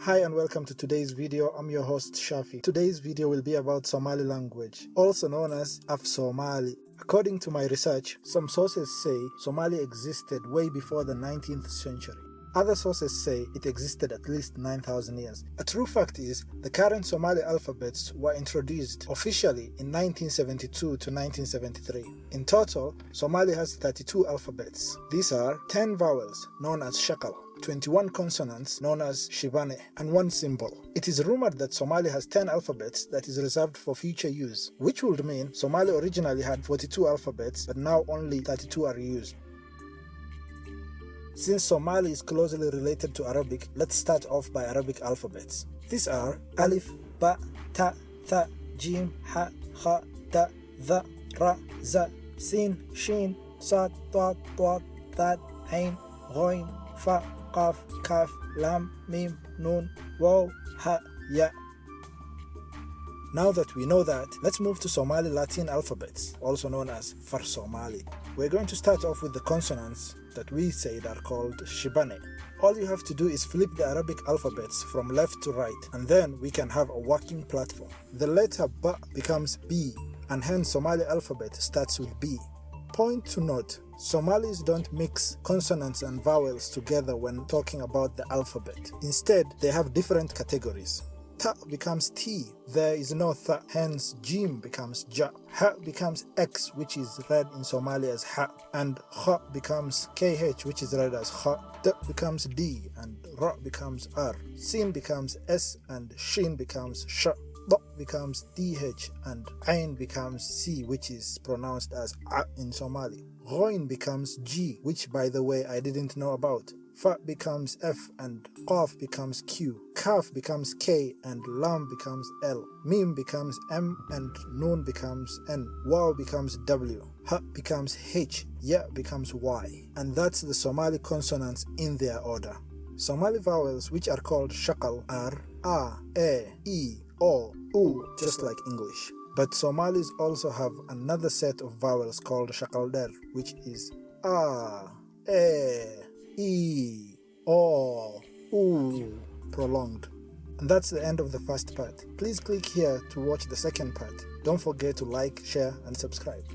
Hi and welcome to today's video. I'm your host Shafi. Today's video will be about Somali language, also known as Somali. According to my research, some sources say Somali existed way before the 19th century. Other sources say it existed at least 9,000 years. A true fact is, the current Somali alphabets were introduced officially in 1972 to 1973. In total, Somali has 32 alphabets. These are 10 vowels, known as shakal, 21 consonants, known as shibane, and 1 symbol. It is rumored that Somali has 10 alphabets that is reserved for future use, which would mean Somali originally had 42 alphabets, but now only 32 are used. Since Somali is closely related to Arabic, let's start off by Arabic alphabets. These are Alif, Ba, Ta, Tha, Jim, Ha, Kha, Da, Dha, Ra, Za, Sin, Shin, Sad, Taat, Tuat, Tat, Ain, Ghoin, Fa, Qaf, Kaf, Lam, Mim, Nun, Waw, Ha, Ya. Now that we know that, let's move to Somali Latin alphabets, also known as Far Somali. We're going to start off with the consonants that we said are called Shibane. All you have to do is flip the Arabic alphabets from left to right, and then we can have a working platform. The letter Ba becomes B, and hence Somali alphabet starts with B. Point to note, Somalis don't mix consonants and vowels together when talking about the alphabet. Instead, they have different categories. Ta becomes T, there is no Tha, hence Jim becomes Ja. Ha becomes X, which is read in Somali as Ha, and Kha becomes KH, which is read as Kha. Da becomes D, and Ra becomes R. Sin becomes S, and Shin becomes Sh. Da becomes DH, and Ain becomes C, which is pronounced as A in Somali. Ghoin becomes G, which by the way I didn't know about. Fa becomes F, and Qaf becomes Q. Kaf becomes K, and Lam becomes L. Mim becomes M, and Nun becomes N. Waw becomes W. Ha becomes H. Ya becomes Y. And that's the Somali consonants in their order. Somali vowels, which are called shakal, are A, E, O, U, just like English. But Somalis also have another set of vowels called shakalder, which is A, E, O, U, prolonged. And that's the end of the first part. Please click here to watch the second part. Don't forget to like, share, and subscribe.